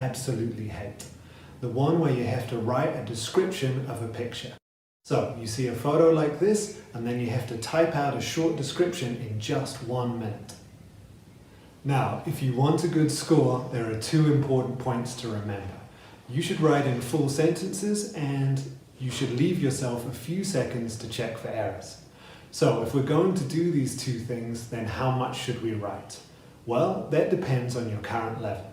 absolutely hate. The one where you have to write a description of a picture. So you see a photo like this, and then you have to type out a short description in just 1 minute. Now, if you want a good score, there are two important points to remember. You should write in full sentences, and you should leave yourself a few seconds to check for errors. So if we're going to do these two things, then how much should we write? Well, that depends on your current level.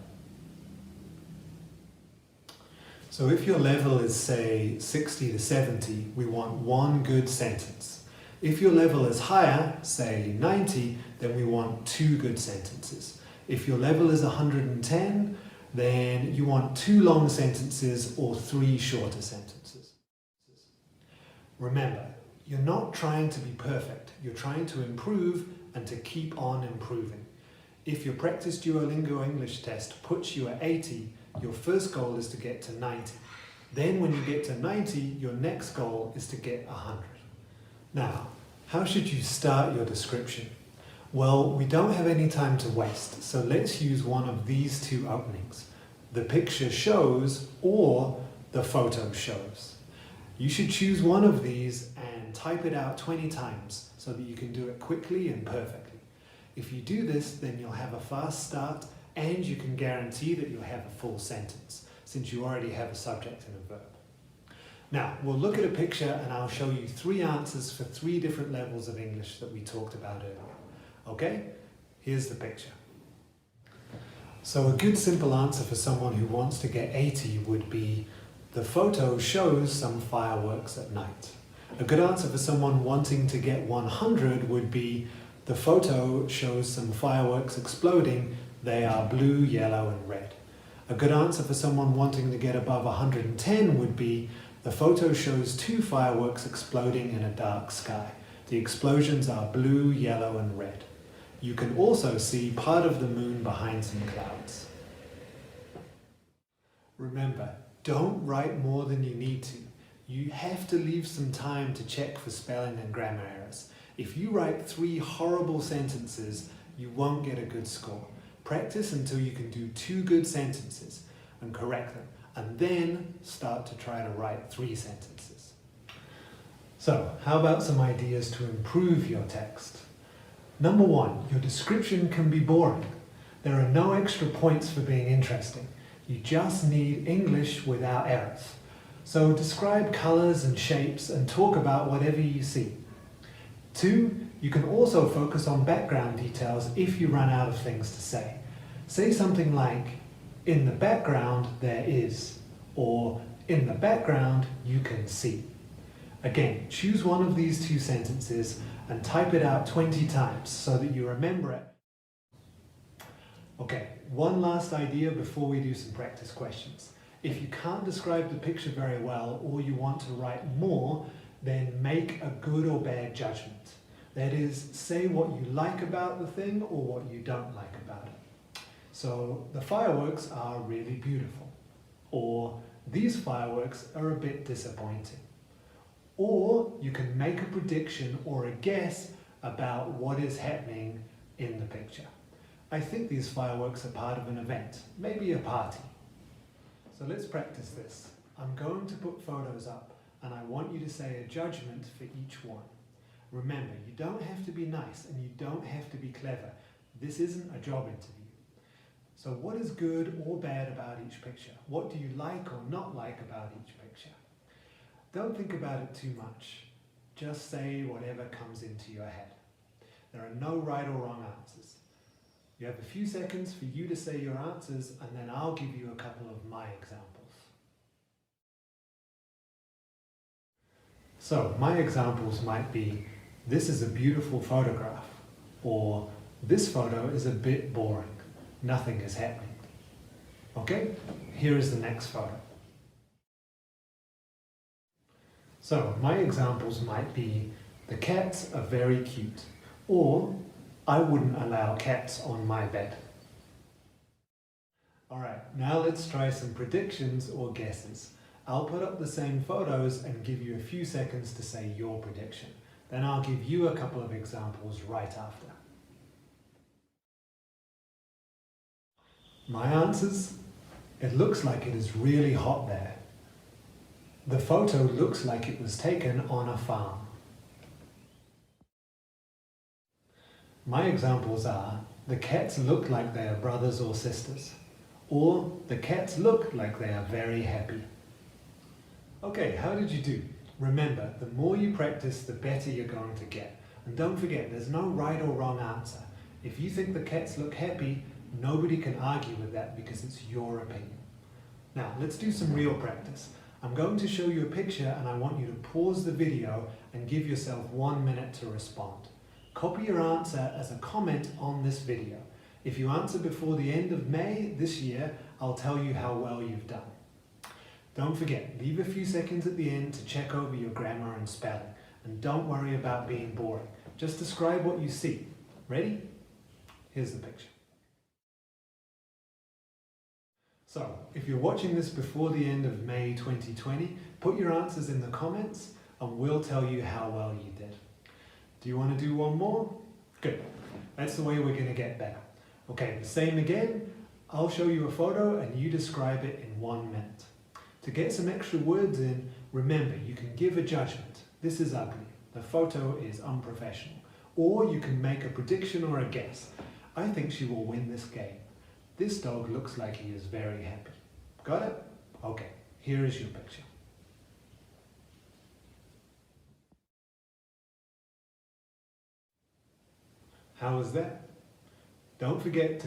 So if your level is, say, 60 to 70, we want one good sentence. If your level is higher, say 90, then we want two good sentences. If your level is 110, then you want two long sentences or three shorter sentences. Remember, you're not trying to be perfect. You're trying to improve and to keep on improving. If your Practice Duolingo English test puts you at 80, your first goal is to get to 90. Then when you get to 90, your next goal is to get 100. Now, how should you start your description? Well, we don't have any time to waste, so let's use one of these two openings. The picture shows or the photo shows. You should choose one of these and type it out 20 times so that you can do it quickly and perfectly. If you do this, then you'll have a fast start and you can guarantee that you'll have a full sentence, since you already have a subject and a verb. Now, we'll look at a picture and I'll show you three answers for three different levels of English that we talked about earlier. Okay? Here's the picture. So a good simple answer for someone who wants to get 80 would be, the photo shows some fireworks at night. A good answer for someone wanting to get 100 would be, the photo shows some fireworks exploding. They are blue, yellow and red. A good answer for someone wanting to get above 110 would be, the photo shows two fireworks exploding in a dark sky. The explosions are blue, yellow and red. You can also see part of the moon behind some clouds. Remember, don't write more than you need to. You have to leave some time to check for spelling and grammar errors. If you write 3 horrible sentences, you won't get a good score. Practice until you can do 2 good sentences and correct them, and then start to try to write 3 sentences. So, how about some ideas to improve your text? Number 1, your description can be boring. There are no extra points for being interesting. You just need English without errors. So describe colours and shapes and talk about whatever you see. 2, you can also focus on background details if you run out of things to say. Say something like, in the background there is, or in the background you can see. Again, choose one of these 2 sentences and type it out 20 times so that you remember it. Okay, one last idea before we do some practice questions. If you can't describe the picture very well or you want to write more, then make a good or bad judgment. That is, say what you like about the thing or what you don't like about it. So, the fireworks are really beautiful. Or, these fireworks are a bit disappointing. Or, you can make a prediction or a guess about what is happening in the picture. I think these fireworks are part of an event, maybe a party. So let's practice this. I'm going to put photos up and I want you to say a judgment for each one. Remember, you don't have to be nice and you don't have to be clever. This isn't a job interview. So what is good or bad about each picture? What do you like or not like about each picture? Don't think about it too much. Just say whatever comes into your head. There are no right or wrong answers. You have a few seconds for you to say your answers and then I'll give you a couple of my examples. So my examples might be, this is a beautiful photograph, or this photo is a bit boring, nothing is happening. Okay, here is the next photo. So my examples might be, the cats are very cute, or I wouldn't allow cats on my bed. Alright, now let's try some predictions or guesses. I'll put up the same photos and give you a few seconds to say your prediction. Then I'll give you a couple of examples right after. My answers? It looks like it is really hot there. The photo looks like it was taken on a farm. My examples are, the cats look like they are brothers or sisters, or the cats look like they are very happy. Okay, how did you do? Remember, the more you practice, the better you're going to get. And don't forget, there's no right or wrong answer. If you think the cats look happy, nobody can argue with that because it's your opinion. Now, let's do some real practice. I'm going to show you a picture and I want you to pause the video and give yourself 1 minute to respond. Copy your answer as a comment on this video. If you answer before the end of May this year, I'll tell you how well you've done. Don't forget, leave a few seconds at the end to check over your grammar and spelling. And don't worry about being boring. Just describe what you see. Ready? Here's the picture. So, if you're watching this before the end of May 2020, put your answers in the comments and we'll tell you how well you did. Do you want to do one more? Good. That's the way we're going to get better. Okay, the same again. I'll show you a photo and you describe it in 1 minute. To get some extra words in, remember, you can give a judgment. This is ugly. The photo is unprofessional. Or you can make a prediction or a guess. I think she will win this game. This dog looks like he is very happy. Got it? Okay, here is your picture. How was that? Don't forget to